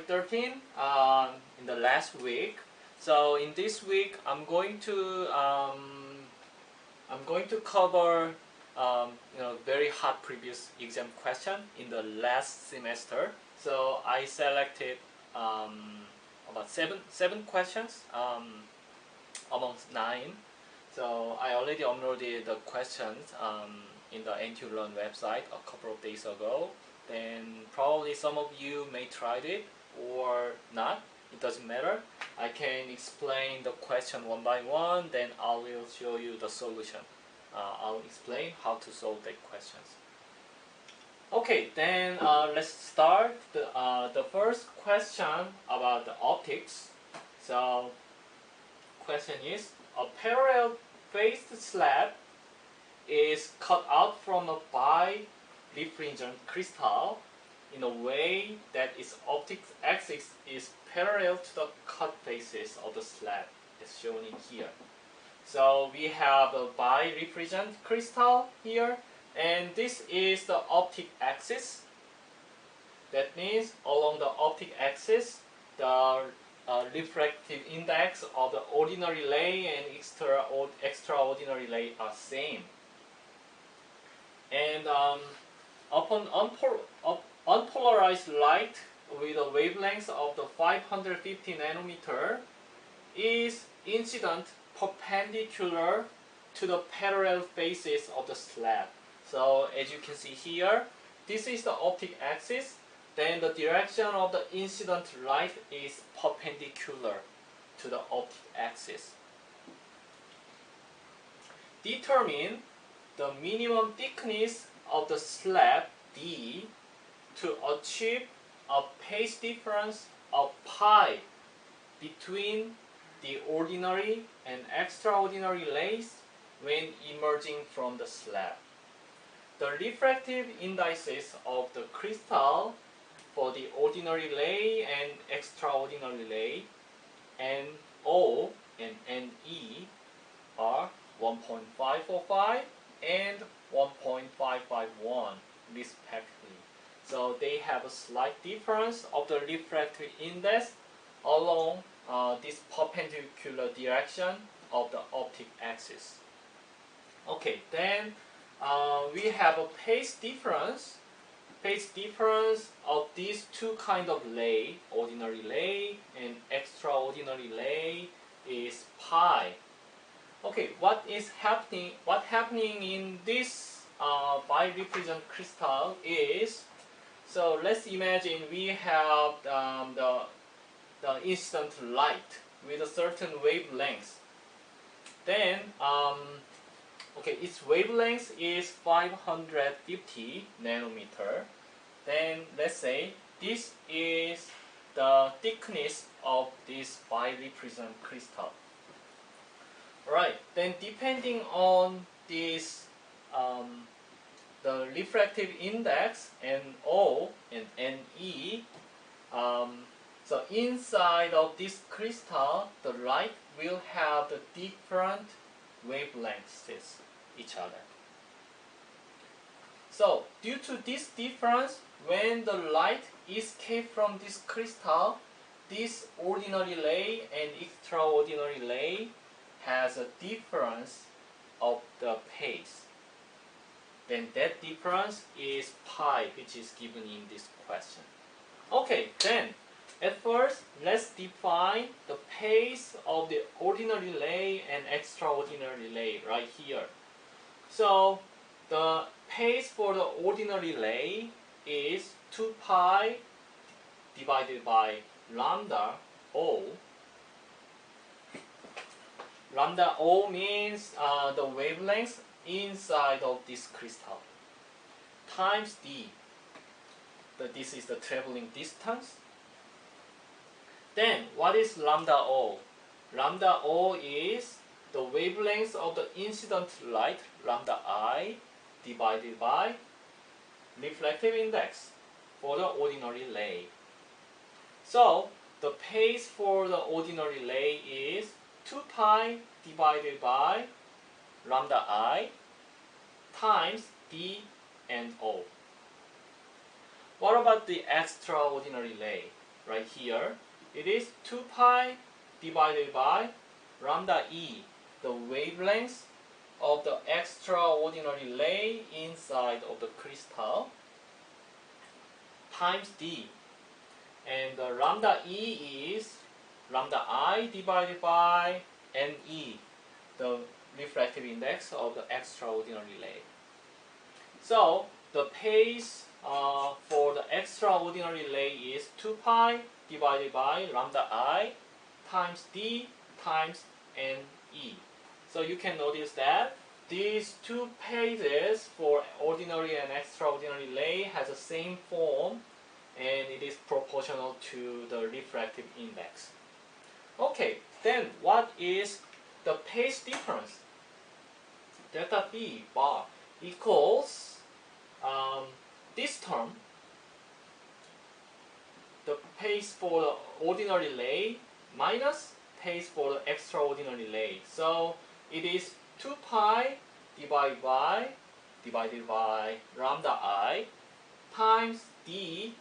13 in the last week. So in this week, I'm going to cover very hot previous exam question in the last semester. So I selected about seven questions amongst 9. So I already uploaded the questions in the NTU Learn website a couple of days ago. Then probably some of you may tried it or not. It doesn't matter. I can explain the question one by one. Then I will show you the solution. I'll explain how to solve the questions. Okay, then let's start the first question about the optics. So, question is: a parallel-faced slab is cut out from a birefringent crystal in a way that its optic axis is parallel to the cut faces of the slab, as shown in here. So we have a birefringent crystal here, and this is the optic axis. That means along the optic axis, the refractive index of the ordinary ray and extraordinary ray are same. And upon unpolarized light with a wavelength of the 550 nanometer is incident perpendicular to the parallel faces of the slab. So as you can see here, this is the optic axis. Then the direction of the incident light is perpendicular to the optic axis. Determine the minimum thickness of the slab D to achieve a phase difference of pi between the ordinary and extraordinary rays when emerging from the slab. The refractive indices of the crystal for the ordinary ray and extraordinary ray, NO and NE, are 1.545 and 1.551 respectively. So they have a slight difference of the refractive index along this perpendicular direction of the optic axis. Okay, then we have a phase difference. Phase difference of these two kinds of ray, ordinary ray and extraordinary ray, is pi. Okay, what happening in this birefringent crystal is, so let's imagine we have the incident light with a certain wavelength. Then its wavelength is 550 nanometer. Then let's say this is the thickness of this birefringent crystal. Right. Then depending on this the refractive index NO and NE, so inside of this crystal, the light will have the different wavelengths each other. So due to this difference, when the light escapes from this crystal, this ordinary ray and extraordinary ray has a difference of the phase. Then that difference is pi, which is given in this question. Okay, then at first let's define the phase of the ordinary ray and extraordinary ray right here. So the phase for the ordinary ray is 2 pi divided by lambda O. Lambda O means the wavelength inside of this crystal times D. This is the traveling distance. Then what is lambda O? Lambda O is the wavelength of the incident light, lambda I, divided by reflective index for the ordinary ray. So the phase for the ordinary ray is 2 pi divided by lambda I times D and O. What about the extraordinary ray? right here, it is 2 pi divided by lambda E, the wavelength of the extraordinary ray inside of the crystal, times D. And the lambda E is lambda I divided by NE, the refractive index of the extraordinary ray. So the pace for the extraordinary ray is 2 pi divided by lambda I times D times NE. So you can notice that these two phases for ordinary and extraordinary ray has the same form, and it is proportional to the refractive index. Okay, then what is the phase difference? Delta B bar equals this term, the phase for the ordinary ray minus phase for the extraordinary ray. So it is 2 pi divided by lambda I times D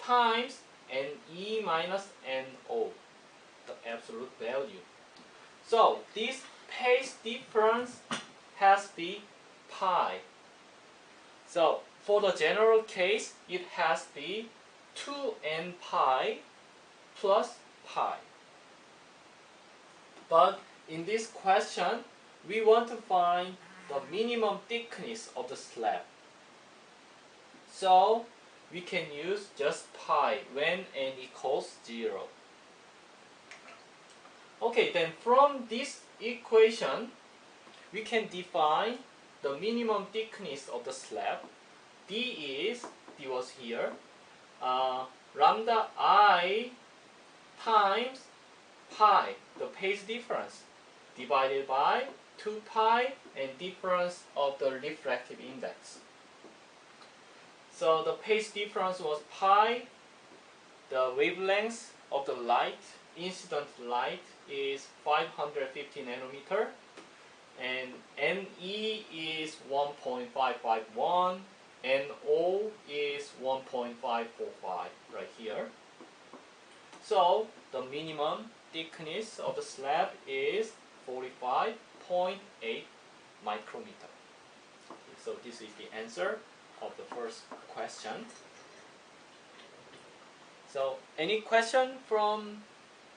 times NE minus NO, the absolute value. So this phase difference has to be pi. So for the general case, it has to be 2n pi plus pi. But in this question, we want to find the minimum thickness of the slab. So we can use just pi when n equals 0. Okay, then from this equation, we can define the minimum thickness of the slab. D was here, lambda I times pi, the phase difference, divided by 2 pi and difference of the refractive index. So the phase difference was pi. The wavelength of the light, incident light, is 550 nanometer, and NE is 1.551, NO is 1.545 right here. So the minimum thickness of the slab is 45.8 micrometer. So this is the answer of the first question. So any question from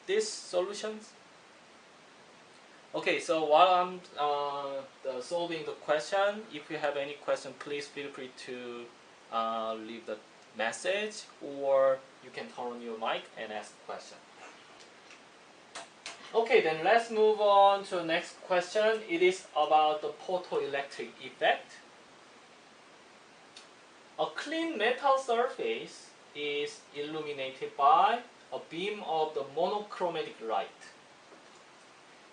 these solutions? Okay, so while I'm solving the question, if you have any question, please feel free to leave the message, or you can turn on your mic and ask the question. Okay, then let's move on to the next question. It is about the photoelectric effect. A clean metal surface is illuminated by a beam of the monochromatic light.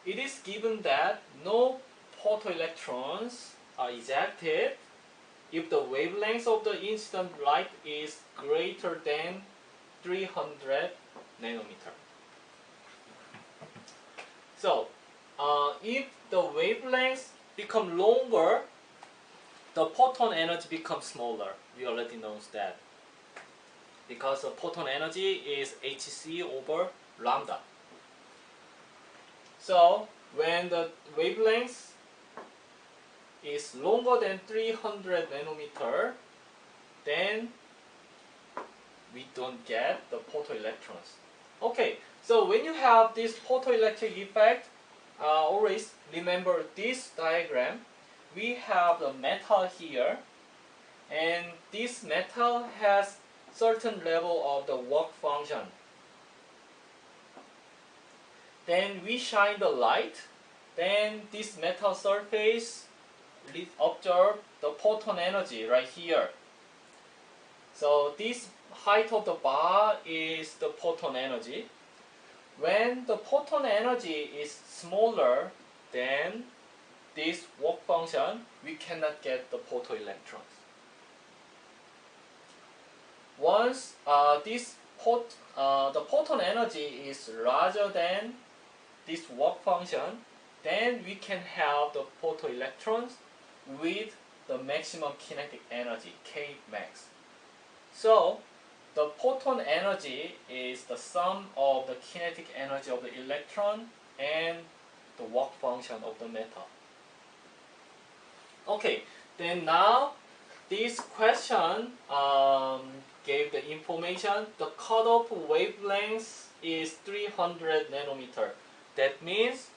It is given that no photoelectrons are ejected if the wavelength of the incident light is greater than 300 nanometer. So, if the wavelengths become longer, the photon energy becomes smaller. We already know that, because the photon energy is hc over lambda. So when the wavelength is longer than 300 nanometer, then we don't get the photoelectrons. Okay, so when you have this photoelectric effect, always remember this diagram. We have the metal here, and this metal has certain level of the work function. Then we shine the light, then this metal surface absorb the photon energy right here. So this height of the bar is the photon energy. When the photon energy is smaller than this work function, we cannot get the photoelectrons. Once the photon energy is larger than this work function, then we can have the photoelectrons with the maximum kinetic energy, K max. So the photon energy is the sum of the kinetic energy of the electron and the work function of the metal. Okay, then now this question gave the information. The cutoff wavelength is 300 nanometer. That means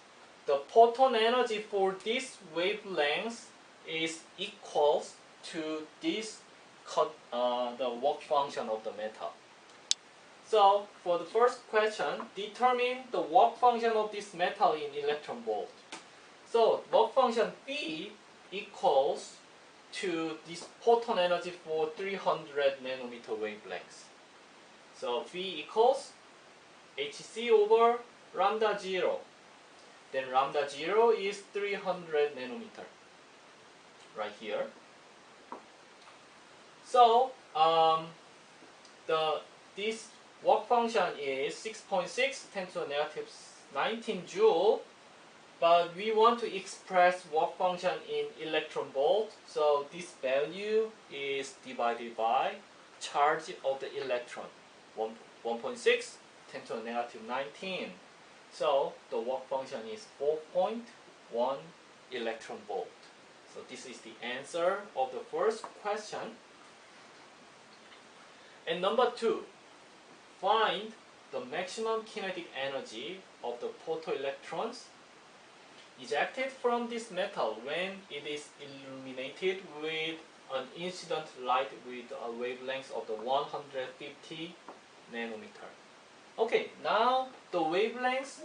the photon energy for this wavelength is equals to this the work function of the metal. So for the first question, determine the work function of this metal in electron volt. So work function B equals to this photon energy for 300 nanometer wavelengths. So V equals Hc over lambda 0. Then lambda 0 is 300 nanometer right here. So this work function is 6.6 10 to the negative 19 joule, but we want to express work function in electron volt, so this value is divided by charge of the electron, 1.6 10 to the negative 19. So the work function is 4.1 electron volt. So this is the answer of the first question. And number 2, find the maximum kinetic energy of the photoelectrons ejected from this metal when it is illuminated with an incident light with a wavelength of the 150 nanometer. Okay, now the wavelengths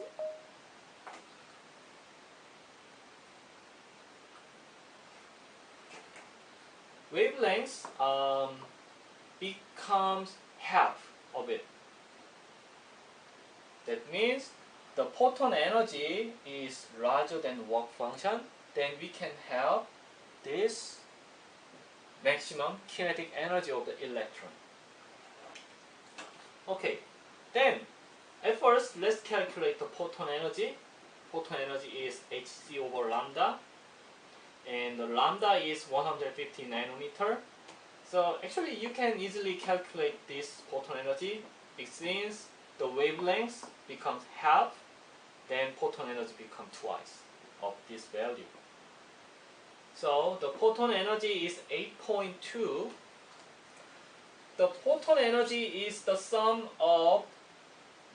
becomes half of it. That means the photon energy is larger than work function, then we can have this maximum kinetic energy of the electron. Okay, then at first let's calculate the photon energy. Photon energy is Hc over lambda, and the lambda is 150 nanometer. So actually you can easily calculate this photon energy since the wavelength becomes half, then photon energy becomes twice of this value. So the photon energy is 8.2. The photon energy is the sum of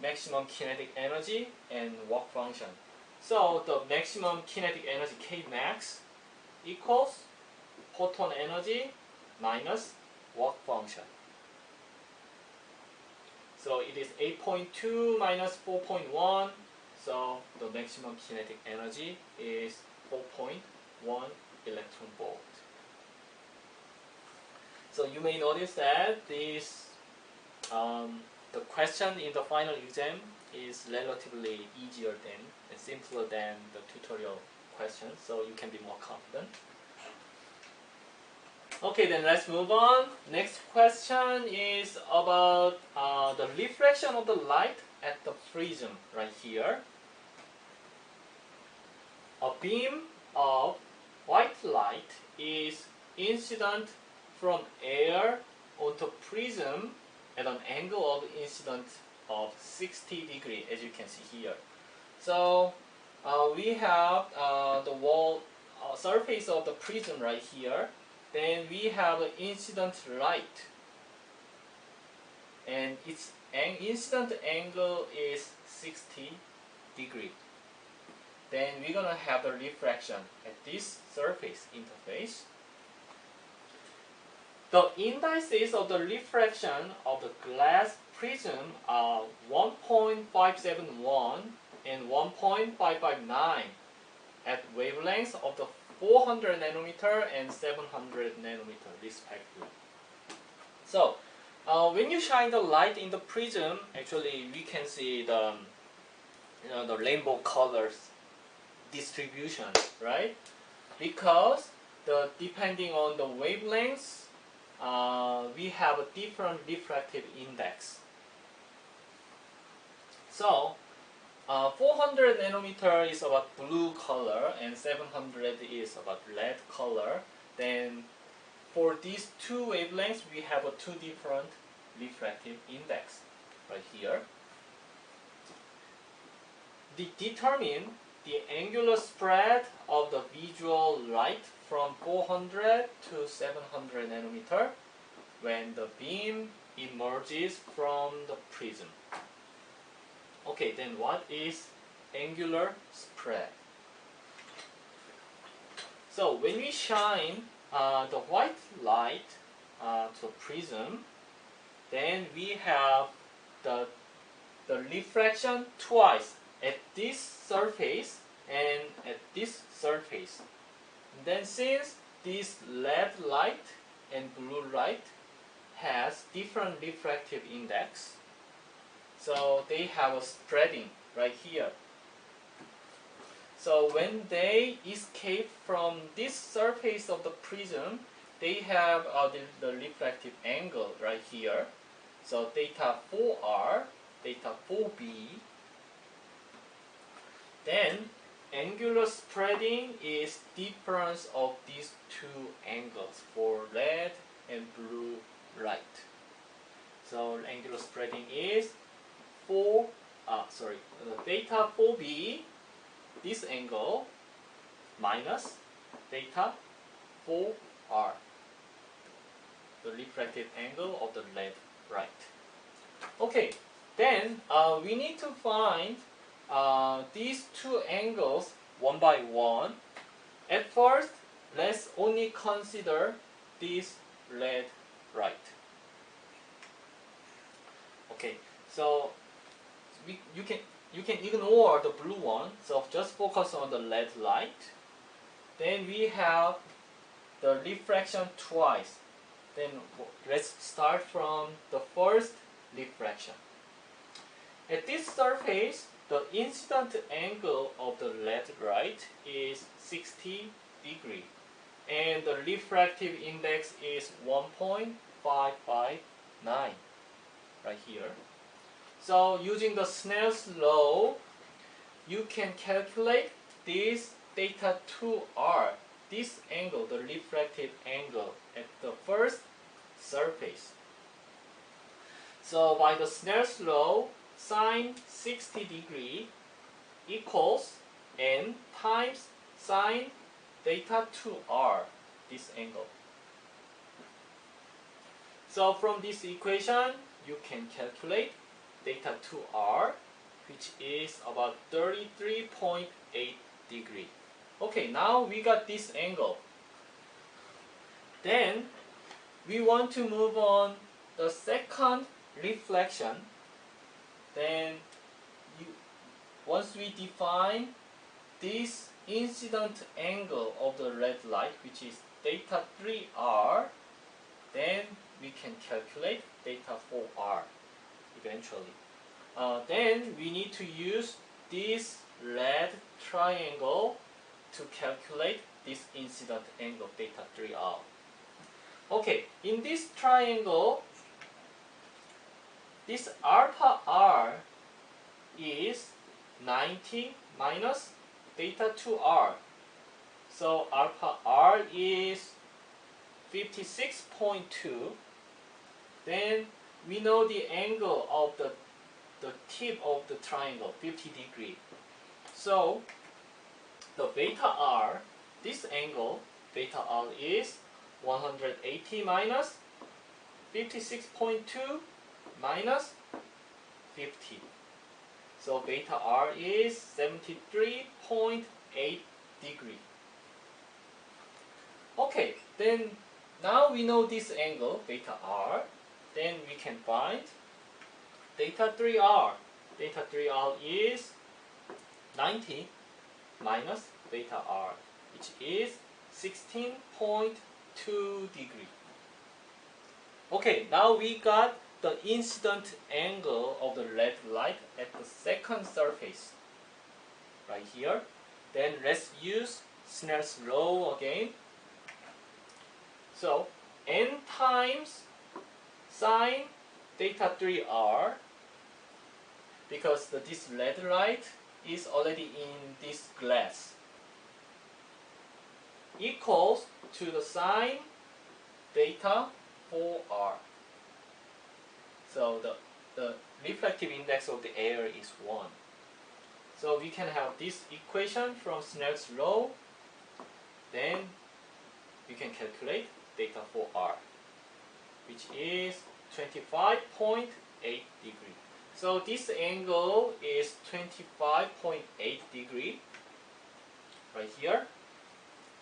maximum kinetic energy and work function. So the maximum kinetic energy Kmax equals photon energy minus work function. So it is 8.2 minus 4.1. So the maximum kinetic energy is 4.1 electron volt. So you may notice that this the question in the final exam is relatively easier than and simpler than the tutorial questions, so you can be more confident. Okay, then let's move on. Next question is about the reflection of the light at the prism right here. A beam of white light is incident from air onto prism at an angle of incident of 60 degrees, as you can see here. So we have the wall surface of the prism right here. Then we have an incident light, and its incident angle is 60 degrees. Then we're gonna have a refraction at this surface interface. The indices of the refraction of the glass prism are 1.571 and 1.559 at wavelengths of the 400 nanometer and 700 nanometer respectively. So when you shine the light in the prism, actually we can see the the rainbow colors distribution, right? Because depending on the wavelengths, we have a different refractive index. So 400 nanometer is about blue color and 700 is about red color. Then for these two wavelengths we have two different refractive index right here. Determine the angular spread of the visual light from 400 to 700 nanometer when the beam emerges from the prism. Okay, then what is angular spread? So when we shine the white light to a prism, then we have the refraction twice at this surface and at this surface. Then since this red light and blue light has different refractive index, so they have a spreading right here. So when they escape from this surface of the prism, they have the refractive angle right here. So theta 4r, theta 4b. Then angular spreading is difference of these two angles for red and blue light. So angular spreading is theta 4b, this angle, minus theta 4r, the refractive angle of the red light. Okay, then we need to find these two angles one by one. At first, let's only consider this red light. Okay, so you can ignore the blue one, so just focus on the red light. Then we have the refraction twice. Then let's start from the first refraction. At this surface, the incident angle of the red light is 60 degrees, and the refractive index is 1.559 right here. So using the Snell's law, you can calculate this theta 2r, this angle, the refractive angle at the first surface. So by the Snell's law, sine 60 degree equals n times sine theta 2r, this angle. So from this equation, you can calculate theta 2r, which is about 33.8 degree. Okay, now we got this angle. Then we want to move on the second reflection. Then once we define this incident angle of the red light, which is theta 3r, then we can calculate theta 4r eventually. Then we need to use this red triangle to calculate this incident angle theta 3r. Okay, in this triangle, this alpha r is 90 minus theta 2r. So alpha r is 56.2. Then we know the angle of the tip of the triangle, 50 degree. So the beta r, this angle, beta r is 180 minus 56.2 minus 50. So beta r is 73.8 degree. Okay, then now we know this angle, beta r, then we can find theta 3r. Theta 3r is 90 minus beta r, which is 16.2 degree. Okay, now we got the incident angle of the red light at the second surface right here. Then let's use Snell's law again. So n times sine theta 3r, because this red light is already in this glass, equals to the sine theta 4r. So the reflective index of the air is 1. So we can have this equation from Snell's law. Then we can calculate theta for R, which is 25.8 degree. So this angle is 25.8 degree right here.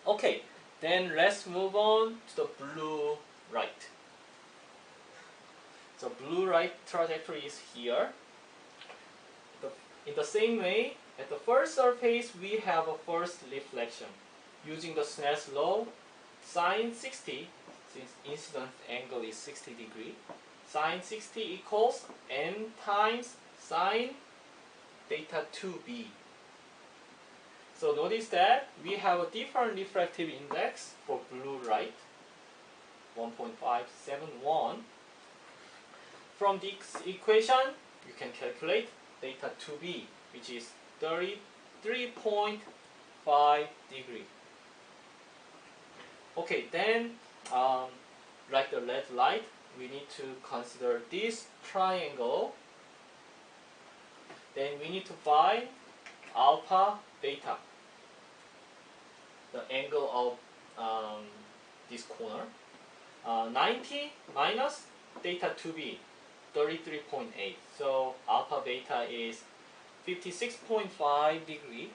Okay, then let's move on to the blue light. So blue light trajectory is here. In the same way, at the first surface we have a first reflection. Using the Snell's law, sine 60, since incident angle is 60 degree, sine 60 equals n times sine theta 2b. So notice that we have a different refractive index for blue light, 1.571. From this equation, you can calculate theta 2b, which is 33.5 degree. Okay, then like the red light, we need to consider this triangle. Then we need to find alpha, beta, the angle of this corner. 90 minus theta 2b, 33.8. So alpha, beta is 56.5 degree.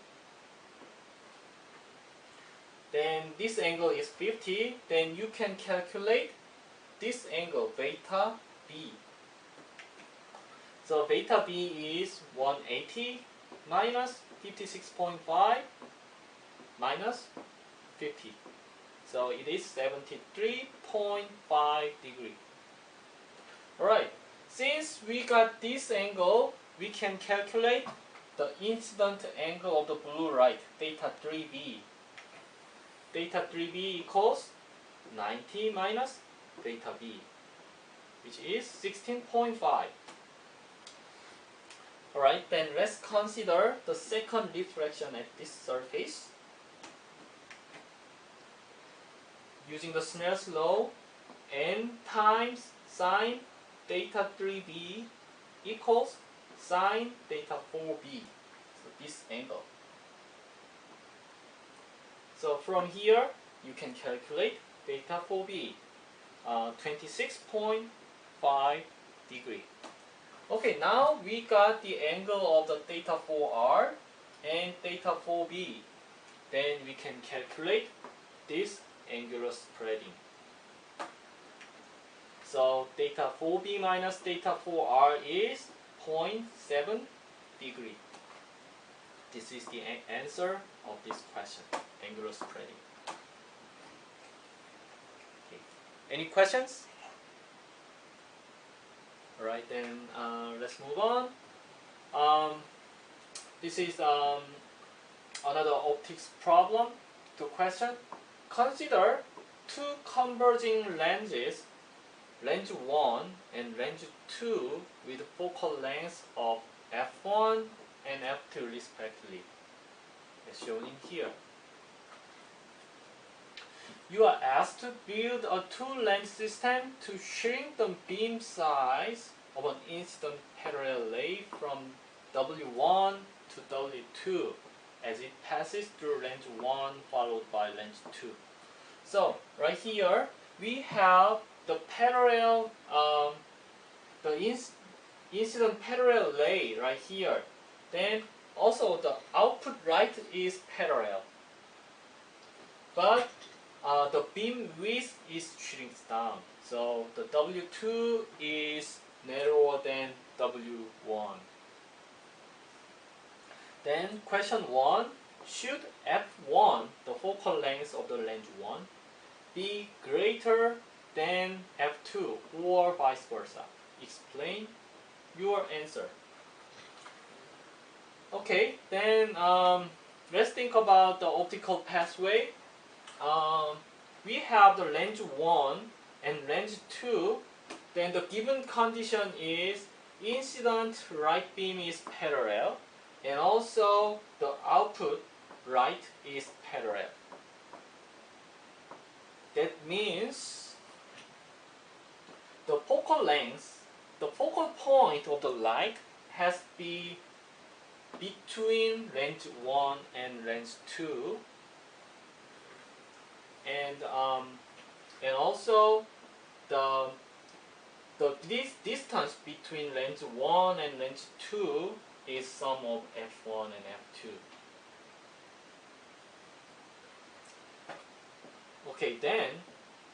Then this angle is 50. Then you can calculate this angle, beta b. So beta b is 180 minus 56.5 minus 50. So it is 73.5 degree. Alright, since we got this angle, we can calculate the incident angle of the blue light, theta 3b. Theta 3b equals 90 minus theta b, which is 16.5. Alright, then let's consider the second reflection at this surface. Using the Snell's law, n times sine theta 3b equals sine theta 4b. So this angle. So from here, you can calculate theta 4b, 26.5 degree. Okay, now we got the angle of the theta 4r and theta 4b. Then we can calculate this angular spreading. So theta 4b minus theta 4r is 0.7 degree. This is the answer of this question, angular spreading. Okay. Any questions? Alright, then let's move on. This is another optics problem to question. Consider two converging lenses, lens 1 and lens 2, with focal lengths of f1 and f2 respectively, as shown in here. You are asked to build a two-lens system to shrink the beam size of an incident parallel ray from W1 to W2 as it passes through lens 1 followed by lens 2. So right here we have the parallel, incident parallel ray right here. Then also the output light is parallel, but the beam width is shrinks down. So the W2 is narrower than W1. Then question 1, should f1, the focal length of the lens 1, be greater than f2 or vice versa? Explain your answer. Okay, then let's think about the optical pathway. We have the lens 1 and lens 2. Then the given condition is incident light beam is parallel, and also the output light is parallel. That means the focal length the focal point of the light has to be between range 1 and range 2, and also the this distance between range 1 and range 2 is sum of f1 and f2. Okay, then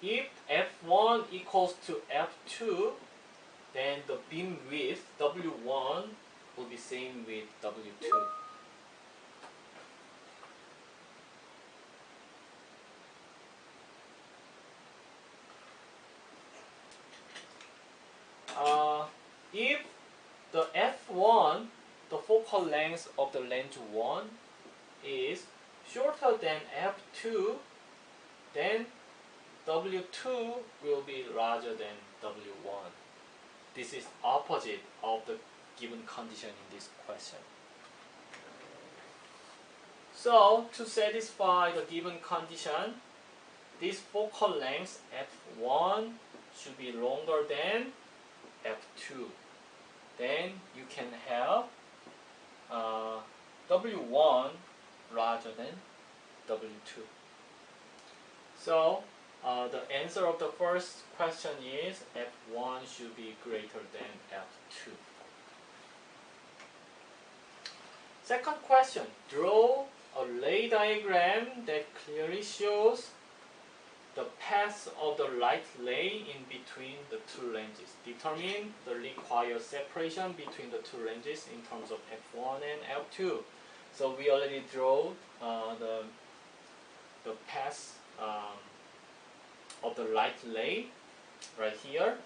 if f1 equals to f2, then the beam width w1 will be same with w2. If the f1, the focal length of the range 1, is shorter than f2, then w2 will be larger than w1. This is opposite of the given condition in this question. So to satisfy the given condition, this focal length f1 should be longer than f2. Then you can have w1 larger than w2. So the answer of the first question is f1 should be greater than f2. Second question, draw a ray diagram that clearly shows the path of the light ray in between the two ranges. Determine the required separation between the two ranges in terms of f1 and f2. So we already draw the path of the light ray right here.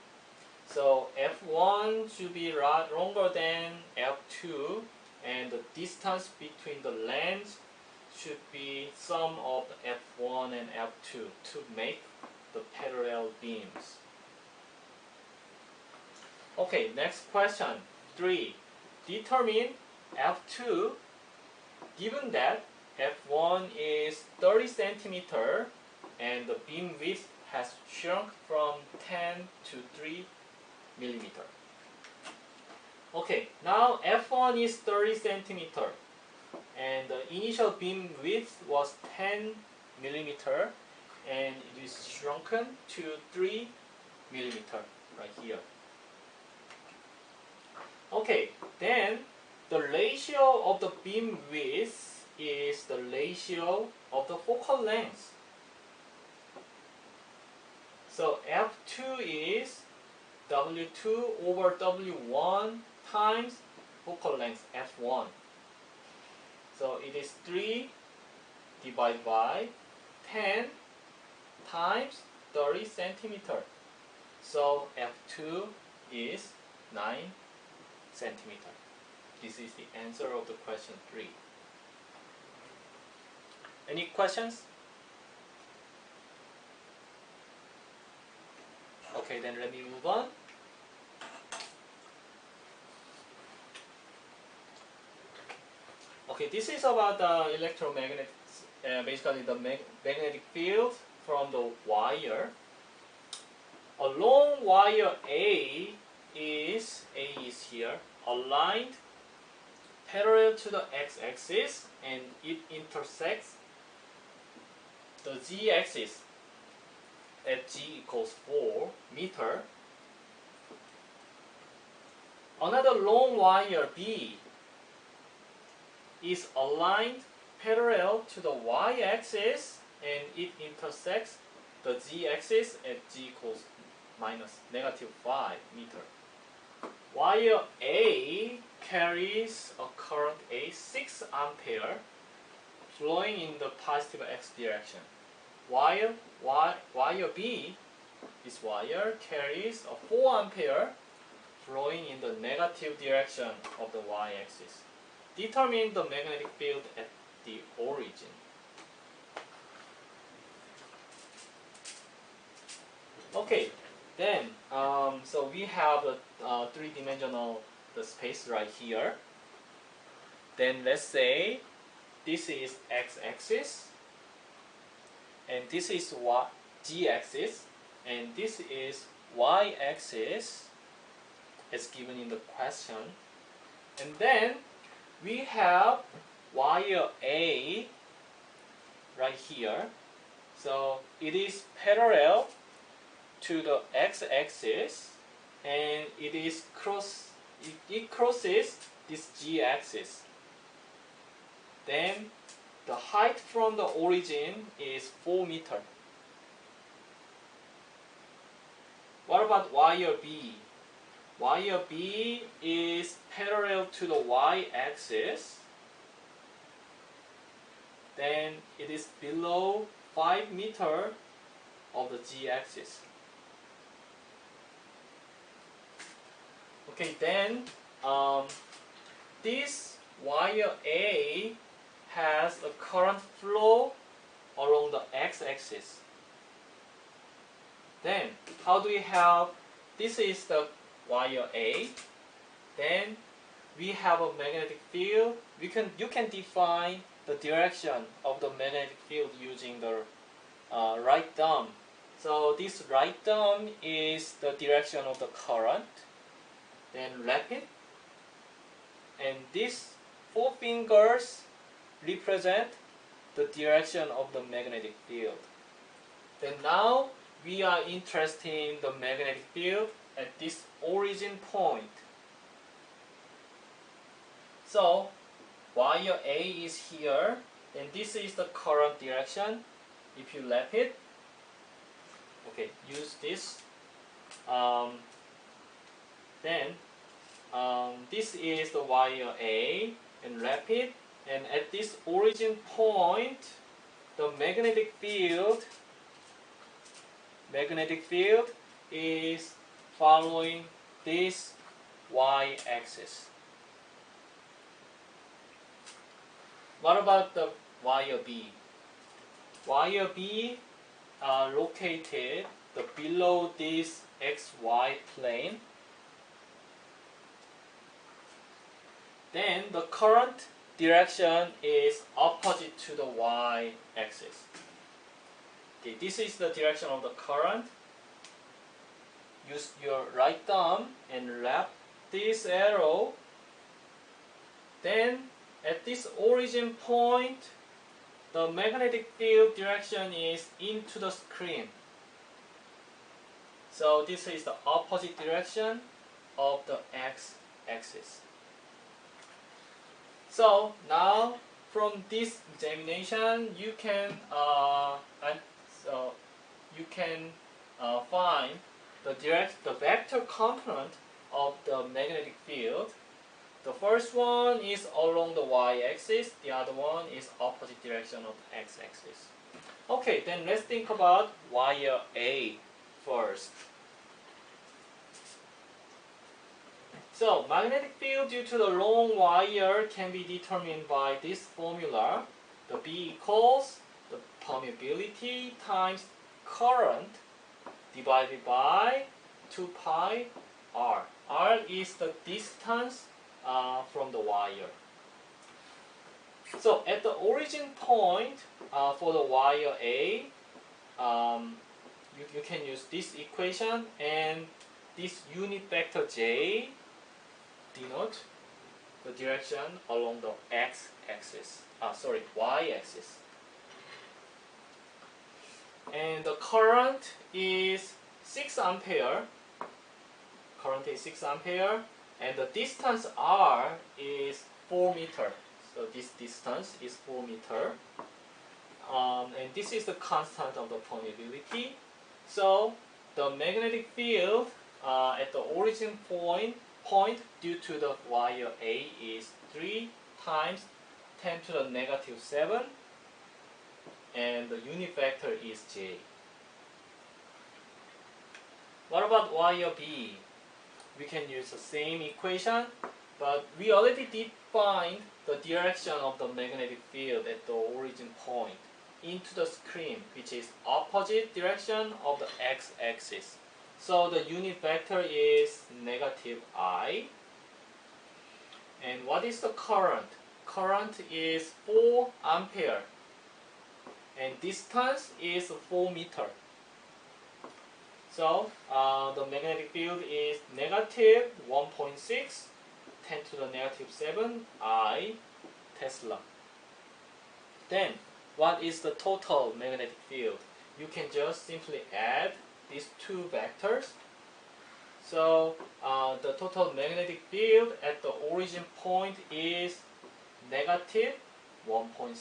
So f1 should be longer than f2, and the distance between the lens should be sum of f1 and f2 to make the parallel beams. Okay, next question 3. Determine f2 given that f1 is 30 centimeter and the beam width has shrunk from 10 to 3 millimeter. Okay, now f1 is 30 centimeter and the initial beam width was 10 millimeter and it is shrunken to 3 millimeter right here. Okay, then the ratio of the beam width is the ratio of the focal length. So f2 is w2 over w1 times focal length f1. So it is 3 divided by 10 times 30 centimeter. So f2 is 9 centimeter. This is the answer of the question 3. Any questions? Okay, then let me move on. Okay, this is about the electromagnetic, basically the magnetic field from the wire. A long wire A is here, aligned parallel to the x-axis, and it intersects the z-axis at g equals 4 meter. Another long wire B is aligned parallel to the y-axis and it intersects the z-axis at g equals -5 meter. Wire A carries a current A 6 ampere flowing in the positive x direction. Wire B, this wire carries a 4 ampere flowing in the negative direction of the y-axis. Determine the magnetic field at the origin. Okay, then so we have a three-dimensional space right here. Then let's say this is x-axis, and this is z-axis, and this is y-axis. as given in the question. And then we have wire A right here. So it is parallel to the x-axis, and it crosses this g-axis. Then the height from the origin is 4 meters. What about wire B? Wire B is parallel to the y-axis. Then it is below 5 meters of the g-axis. Okay, then this wire A has a current flow along the x-axis. Then how do we have, this is the wire A, then we have a magnetic field. You can define the direction of the magnetic field using the right thumb. So this right thumb is the direction of the current. Then wrap it, and these 4 fingers represent the direction of the magnetic field. Then now we are interested in the magnetic field at this origin point. So wire A is here, and this is the current direction. If you wrap it, okay, use this. Then this is the wire A, and wrap it, and at this origin point, the magnetic field is following this y-axis. What about the wire B? Wire B located below this xy plane. Then the current direction is opposite to the y-axis. Okay, this is the direction of the current. Use your right thumb and wrap this arrow. Then at this origin point, the magnetic field direction is into the screen. So this is the opposite direction of the x-axis. So now from this examination, you can find the vector component of the magnetic field. The first one is along the y-axis. The other one is opposite direction of the x-axis. Okay, then let's think about wire A first. So magnetic field due to the long wire can be determined by this formula. The B equals the permeability times current divided by 2 pi r. R is the distance from the wire. So at the origin point for the wire A, you can use this equation, and this unit vector J denote the direction along the y-axis. And the current is 6 ampere. And the distance r is 4 meters. So this distance is 4 meters. And this is the constant of the permeability. So the magnetic field at the origin point due to the wire A is 3 times 10 to the negative 7, and the unit vector is J. What about wire B? We can use the same equation, but we already defined the direction of the magnetic field at the origin point into the screen, which is opposite direction of the x-axis. So the unit vector is negative I. And what is the current? Current is 4 ampere. And distance is 4 meters. So the magnetic field is negative 1.6 10 to the negative 7 I Tesla. Then what is the total magnetic field? You can just simply add these two vectors. So the total magnetic field at the origin point is negative 1.6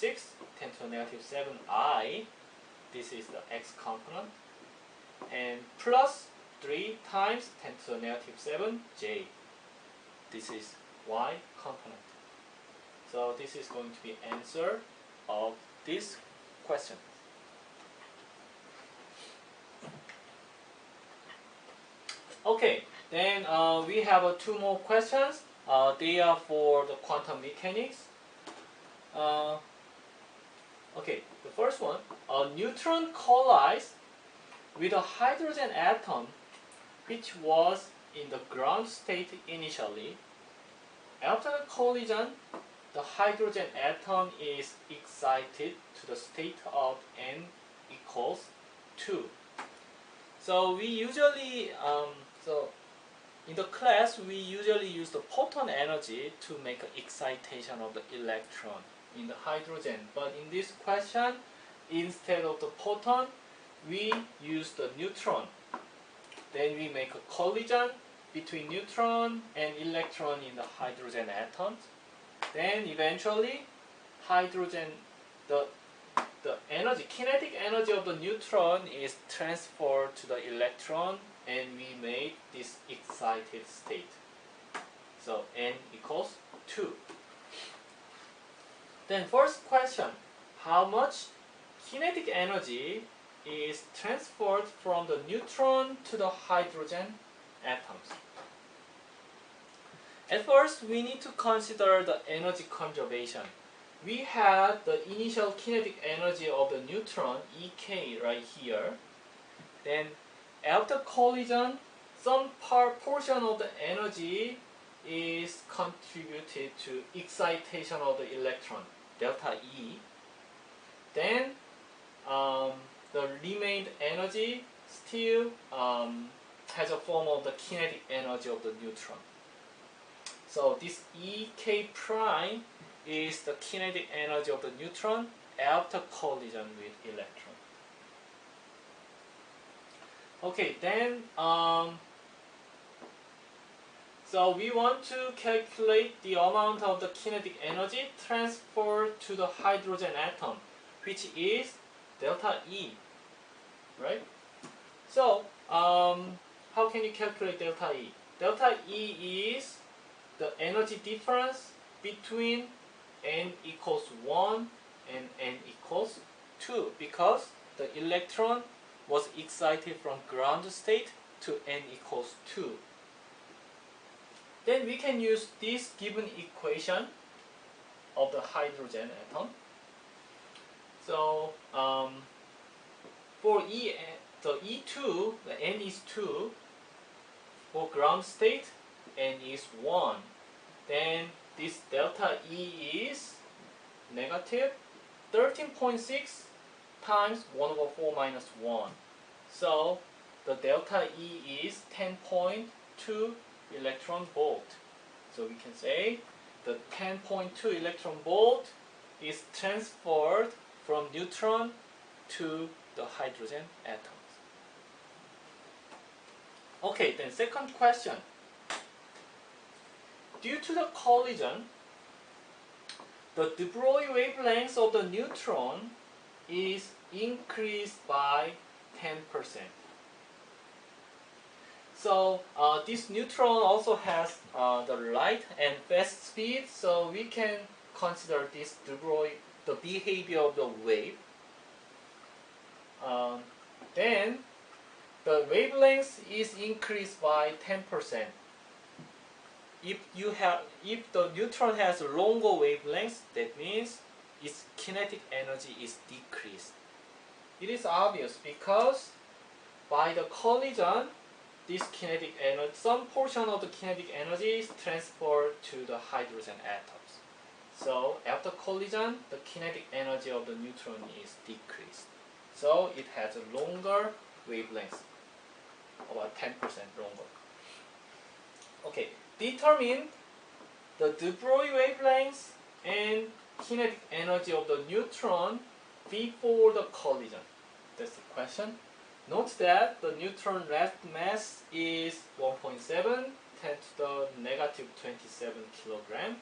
10 to the negative 7 I. This is the x component. And plus 3 times 10 to the negative 7 j. This is y component. So this is going to be answer of this question. Okay, then we have two more questions. They are for the quantum mechanics. Okay, the first one, a neutron collides with a hydrogen atom which was in the ground state initially. After the collision, the hydrogen atom is excited to the state of n equals 2. So we usually, in the class, we usually use the photon energy to make an excitation of the electron in the hydrogen. But in this question, instead of the photon, we use the neutron. Then we make a collision between neutron and electron in the hydrogen atoms. Then eventually, hydrogen, the energy, kinetic energy of the neutron is transferred to the electron, and we made this excited state. So n equals 2. Then first question, how much kinetic energy is transferred from the neutron to the hydrogen atoms? At first, we need to consider the energy conservation. We had the initial kinetic energy of the neutron, Ek, right here. Then, after collision, some portion of the energy is contributed to excitation of the electron, delta E. Then, the remained energy still has a form of the kinetic energy of the neutron. So this Ek prime is the kinetic energy of the neutron after collision with electron. Okay, then so we want to calculate the amount of the kinetic energy transferred to the hydrogen atom, which is delta E, right? So how can you calculate delta E? Delta E is the energy difference between n equals 1 and n equals 2, because the electron was excited from ground state to n equals 2. Then we can use this given equation of the hydrogen atom. So for the E2, the n is 2. For ground state, n is 1. Then this delta E is negative 13.6 times 1 over 4 minus 1. So the delta E is 10.2 electron volt. So we can say the 10.2 electron volt is transferred from neutron to the hydrogen atoms. Okay, then second question. Due to the collision, the de Broglie wavelength of the neutron is increased by 10%. So this neutron also has the light and fast speed, so we can consider this de Broglie, the behavior of the wave. Then the wavelength is increased by 10%. If the neutron has a longer wavelength, that means its kinetic energy is decreased. It is obvious because by the collision, this kinetic energy, some portion of the kinetic energy is transferred to the hydrogen atoms. So after collision, the kinetic energy of the neutron is decreased. So it has a longer wavelength. about 10% longer. Okay, determine the de Broglie wavelength and kinetic energy of the neutron before the collision. That's the question. Note that the neutron rest mass is 1.7 10 to the negative 27 kilogram.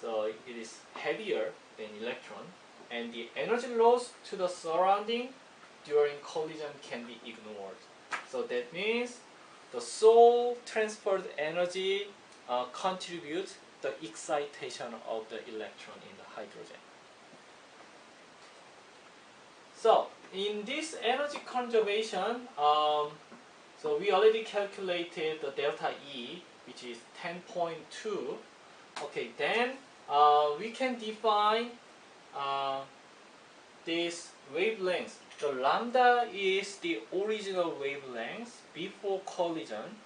So it is heavier than electron, and the energy loss to the surrounding during collision can be ignored. So that means the sole transferred energy contributes the excitation of the electron in the hydrogen. So in this energy conservation, so we already calculated the delta E, which is 10.2. Okay, then we can define this wavelength. The lambda is the original wavelength before collision,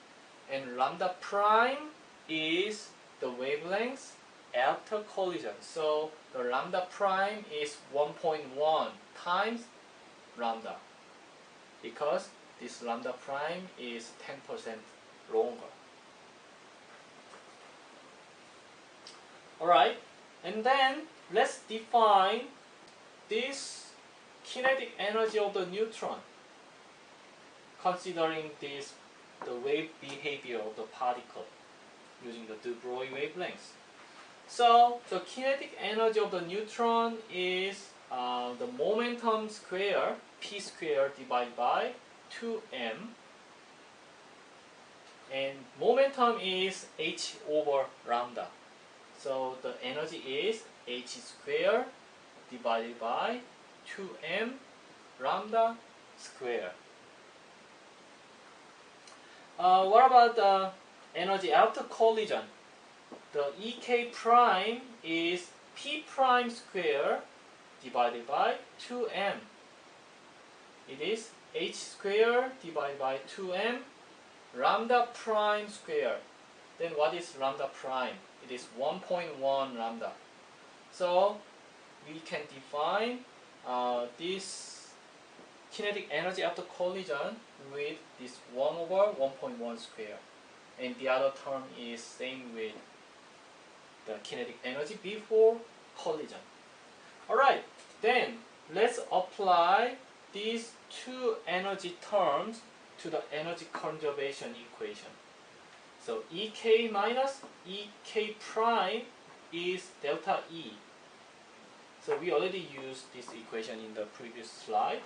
and lambda prime is the wavelength after collision. So the lambda prime is 1.1 times lambda, because this lambda prime is 10% longer. Alright, and then let's define this kinetic energy of the neutron, considering this the wave behavior of the particle using the de Broglie wavelength. So the kinetic energy of the neutron is the momentum square, p square divided by 2m, and momentum is h over lambda. So the energy is h square divided by 2m lambda square. What about the energy after collision? The Ek prime is p prime square divided by 2m. It is h square divided by 2m lambda prime square. Then what is lambda prime? It is 1.1 lambda. So we can define this kinetic energy after collision with this 1 over 1.1 square. And the other term is same with the kinetic energy before collision. Alright, then let's apply these two energy terms to the energy conservation equation. So Ek minus Ek prime is delta E. So we already used this equation in the previous slide.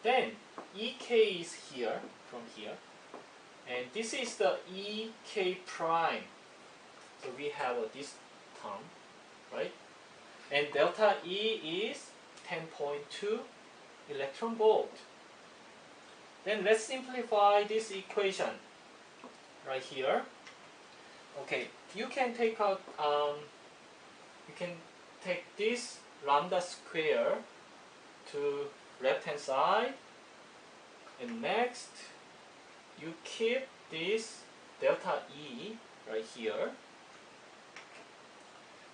Then Ek is here, from here, and this is the Ek prime. So we have this term, right? And delta E is 10.2 electron volt. Then let's simplify this equation right here. Okay, you can take out this lambda square to left hand side, and next you keep this delta E right here.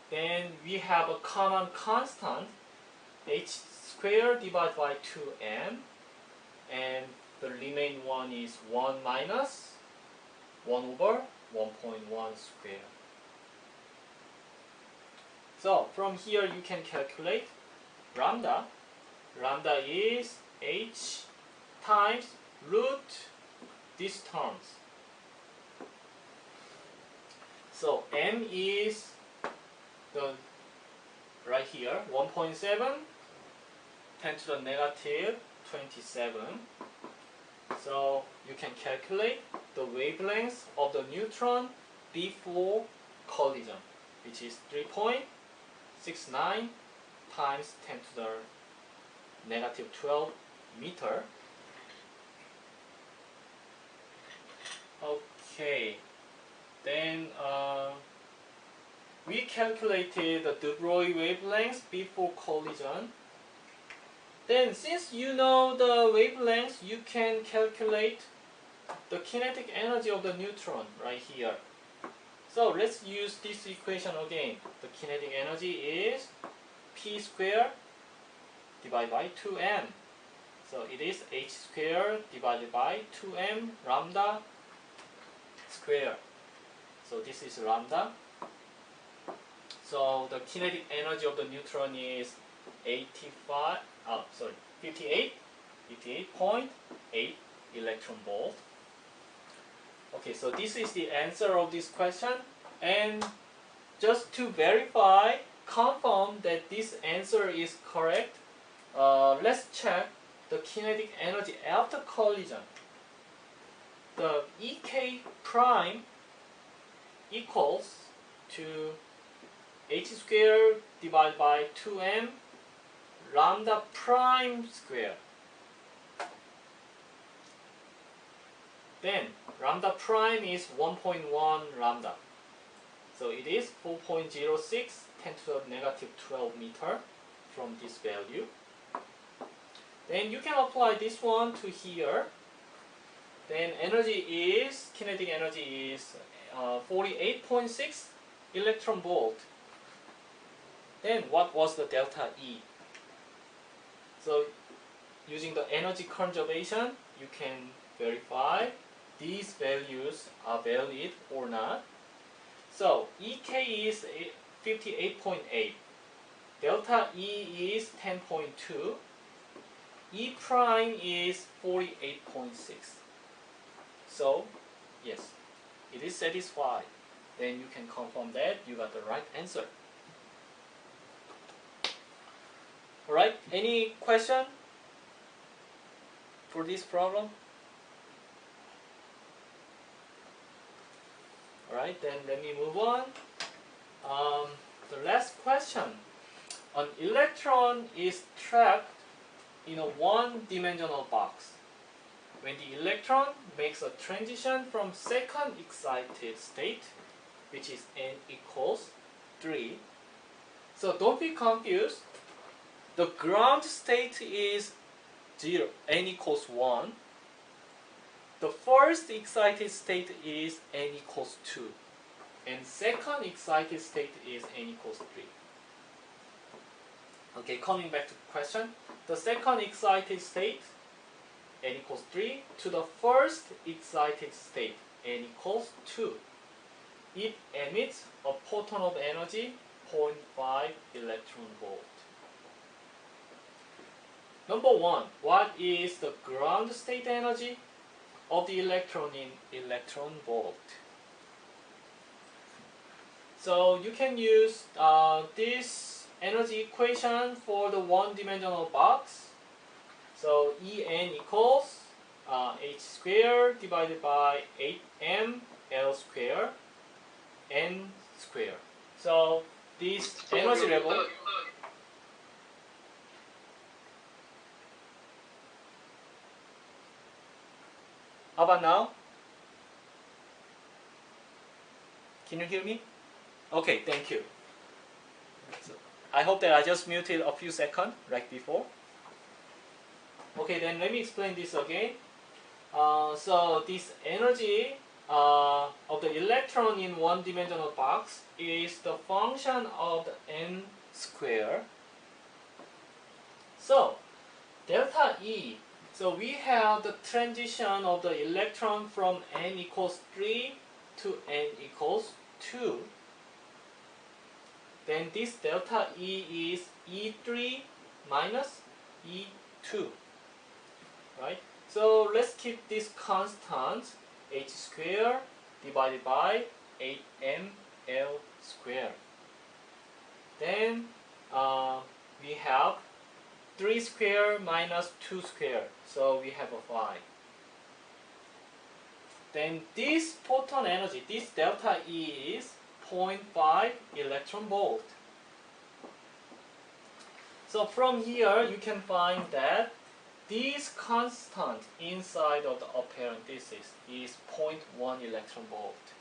Then we have a common constant h square divided by 2m, and the remaining one is 1 minus 1 over 1.1 square. So from here you can calculate lambda. Lambda is h times root these terms. So m is the right here 1.7 10 to the negative 27. So you can calculate the wavelength of the neutron before collision, which is 3.69 times 10 to the negative 12 meter. Okay, then we calculated the de Broglie wavelength before collision. Then since you know the wavelength, you can calculate the kinetic energy of the neutron right here. So let's use this equation again. The kinetic energy is p square divided by 2m. So it is h squared divided by 2m lambda square. So this is lambda. So the kinetic energy of the neutron is 58.8 electron volt. Okay, so this is the answer of this question. And just to verify, confirm that this answer is correct, let's check the kinetic energy after collision. The Ek prime equals to h squared divided by 2m lambda prime square. Then lambda prime is 1.1 lambda. So it is 4.06 10 to the negative 12 meter from this value. Then you can apply this one to here. Then kinetic energy is 48.6 electron volt. Then what was the delta E? So using the energy conservation, you can verify these values are valid or not. So Ek is 58.8, delta E is 10.2, E prime is 48.6. So yes, it is satisfied. Then you can confirm that you got the right answer. Alright, any question for this problem? Alright, then let me move on. The last question. An electron is trapped in a one-dimensional box. When the electron makes a transition from second excited state, which is n equals 3. So don't be confused. The ground state is 0, n equals 1. The first excited state is n equals 2. And second excited state is n equals 3. Okay, coming back to the question. The second excited state, n equals 3, to the first excited state, n equals 2. It emits a photon of energy 0.5 electron volt. Number 1, what is the ground state energy of the electron in electron volt? So you can use this energy equation for the one-dimensional box. So En equals h squared divided by 8m L square n square. So this energy level. How about now? Can you hear me? Okay, thank you. So I hope that I just muted a few seconds right before. Okay, then let me explain this again. So this energy of the electron in one-dimensional box is the function of the n square. So delta E. So we have the transition of the electron from n equals 3 to n equals 2. Then this delta E is E3 minus E2. Right? So let's keep this constant, h squared divided by 8mL squared. Then we have 3 squared minus 2 squared, so we have a 5. Then this photon energy, this delta E is 0.5 electron volt. So from here you can find that this constant inside of the parenthesis is 0.1 electron volt.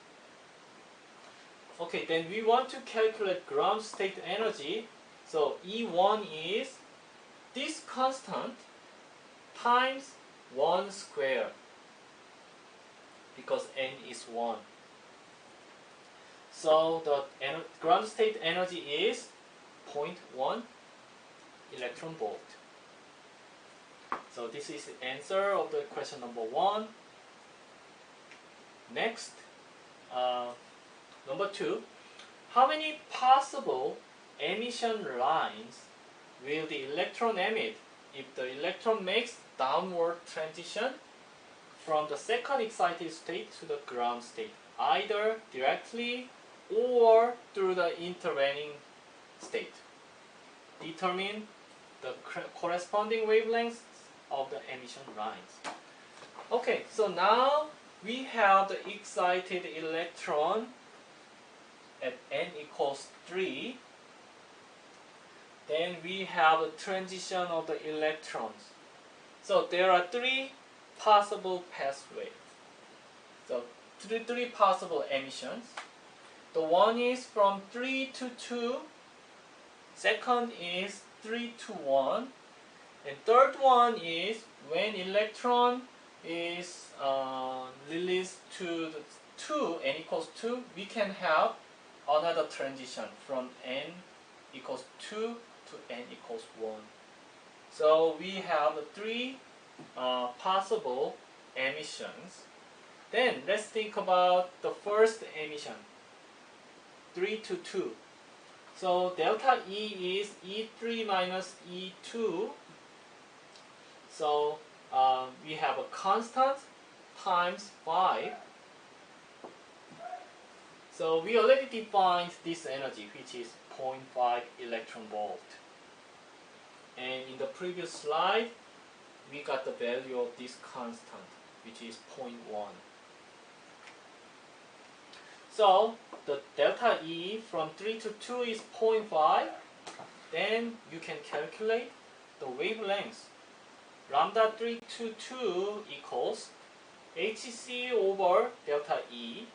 Okay, then we want to calculate ground state energy. So E1 is this constant times 1 square, because n is 1. So the ground state energy is 0.1 electron volt. So this is the answer of the question number 1. Next, number 2. How many possible emission lines will the electron emit if the electron makes downward transition from the second excited state to the ground state, either directly or through the intervening state? Determine the corresponding wavelengths of the emission lines. Okay, so now we have the excited electron at n equals 3. Then we have the transition of the electrons. So there are 3 possible pathways. So three possible emissions. The one is from 3 to 2. Second is 3 to 1. And third one is when electron is released to the 2, n equals 2, we can have another transition from n equals 2 to n equals 1. So we have the 3 possible emissions. Then let's think about the first emission, 3 to 2. So delta E is E3 minus E2. So we have a constant times 5. So we already defined this energy, which is 0.5 electron volt. And in the previous slide, we got the value of this constant, which is 0.1. So the delta E from 3 to 2 is 0.5. Then you can calculate the wavelength. Lambda 3 to 2 equals hc over delta E.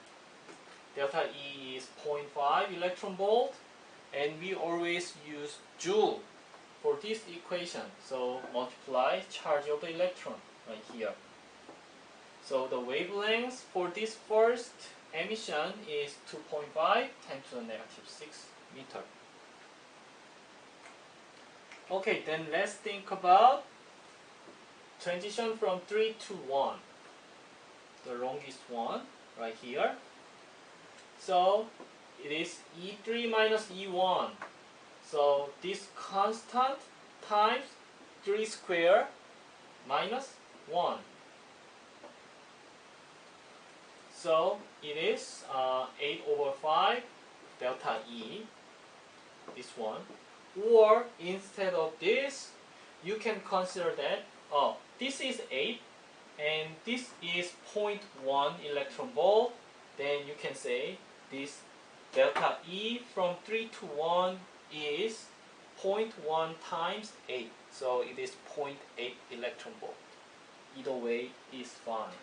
Delta E is 0.5 electron volt, and we always use joule for this equation. So multiply charge of the electron right here. So the wavelength for this first emission is 2.5 10 to the negative 6 meter. Okay, then let's think about transition from 3 to 1. The longest one right here. So it is E3 minus E1. So this constant times 3 square minus 1. So it is 8 over 5 delta E, this one. Or instead of this, you can consider that, this is 8 and this is 0.1 electron volt. Then you can say this delta E from 3 to 1 is 0.1 times 8. So it is 0.8 electron volt. Either way is fine.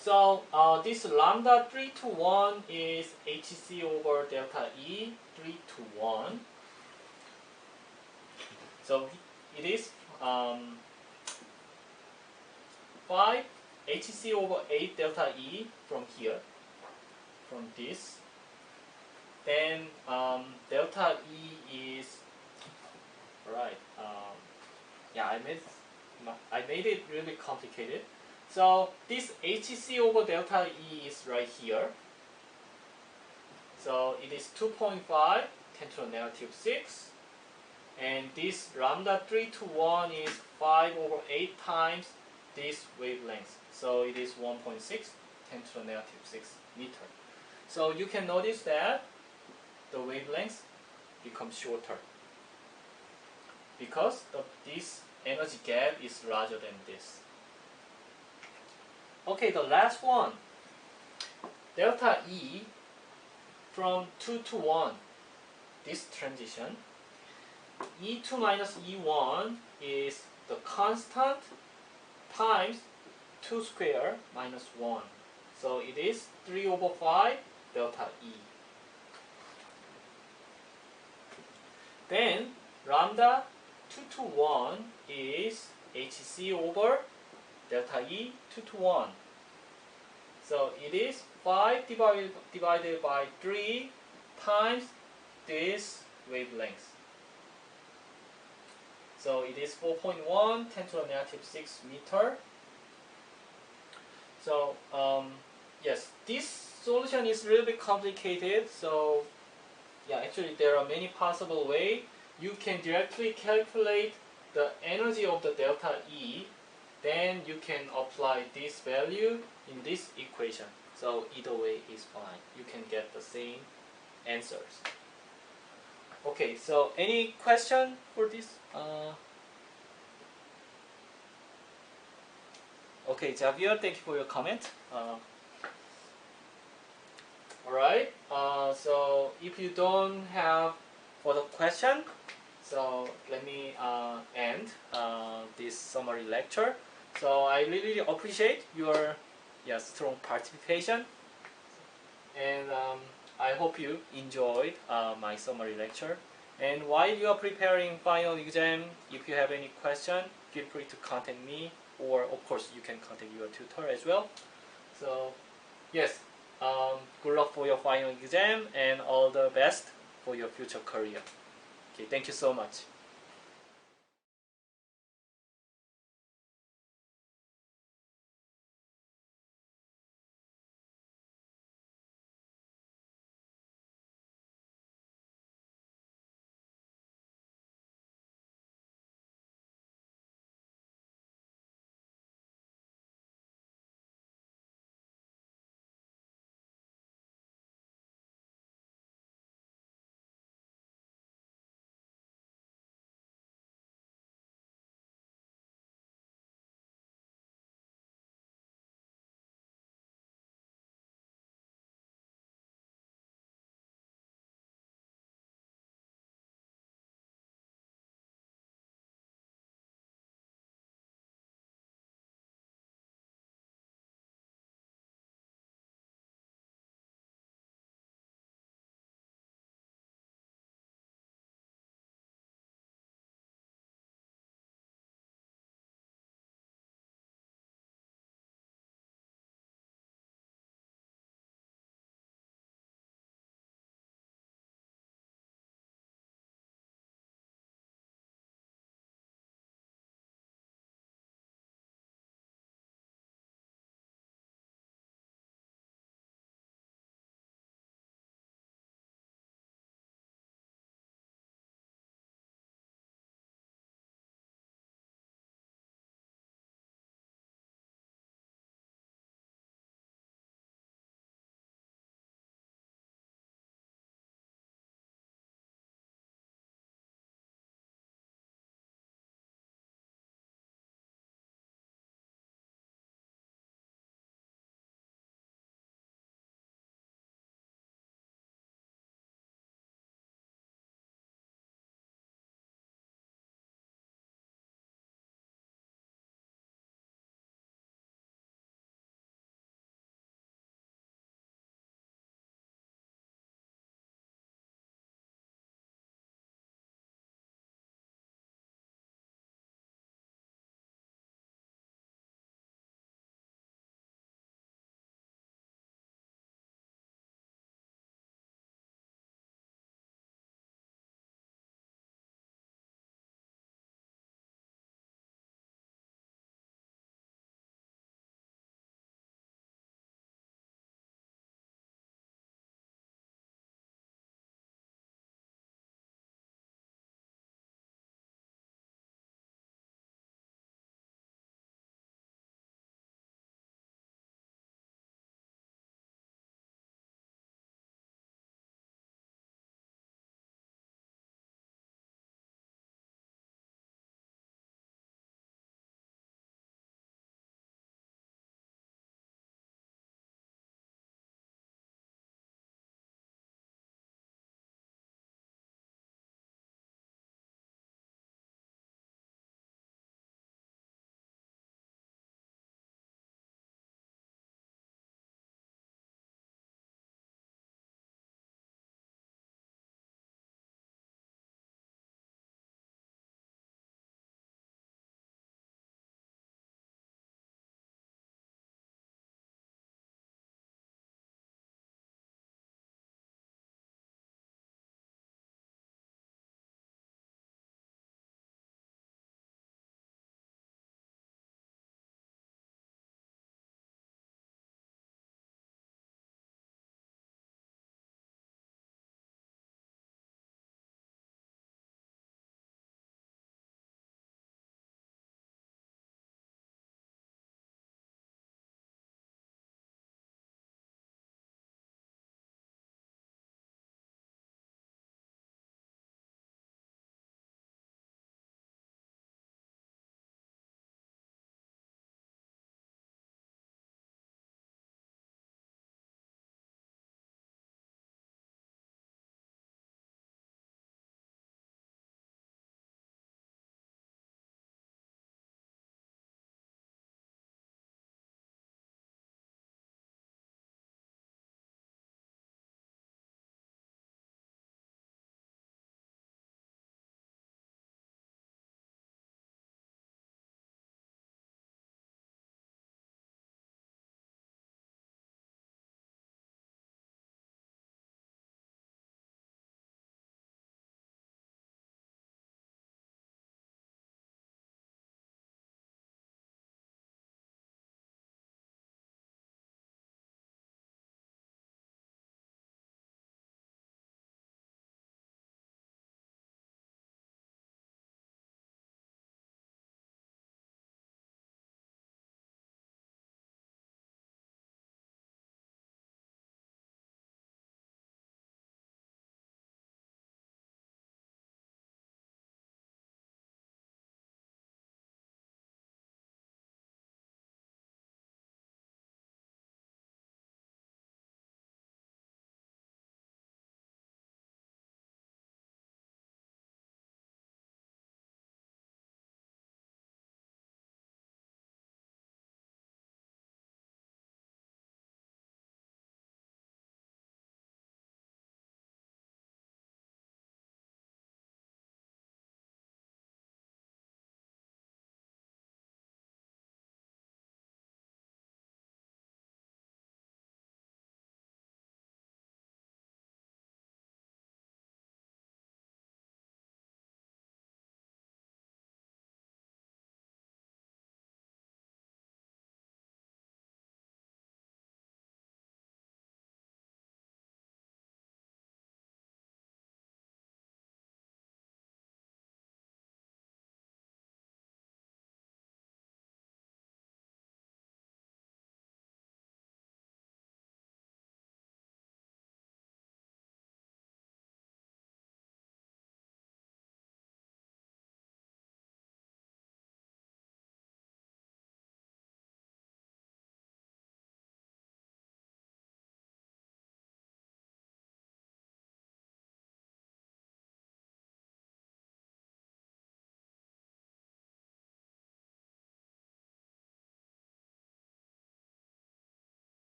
So this lambda 3 to 1 is hc over delta E 3 to 1. So it is 5 hc over 8 delta E from here, from this. Then delta E is, right, yeah, I made it really complicated. So this hc over delta E is right here. So it is 2.5 10 to the negative 6. And this lambda 3 to 1 is 5 over 8 times this wavelength. So it is 1.6 10 to the negative 6 meter. So you can notice that the wavelength becomes shorter because this energy gap is larger than this. Okay, the last one, delta E from 2 to 1, this transition, E2 minus E1 is the constant times 2 square minus 1. So it is 3 over 5 delta E. Then lambda 2 to 1 is hc over delta E 2 to 1. So it is 5 divided by 3 times this wavelength. So it is 4.1 10 to the negative 6 meter. So yes, this solution is a little bit complicated. So yeah, actually there are many possible ways. You can directly calculate the energy of the delta E. Then you can apply this value in this equation. So either way is fine. You can get the same answers. Okay, so any question for this? Okay, Javier, thank you for your comment. Alright, so if you don't have further question, so let me end this summary lecture. So I really appreciate your strong participation, and I hope you enjoyed my summary lecture. And while you are preparing final exam, if you have any question, feel free to contact me, or of course you can contact your tutor as well. So yes, good luck for your final exam and all the best for your future career. Okay, thank you so much.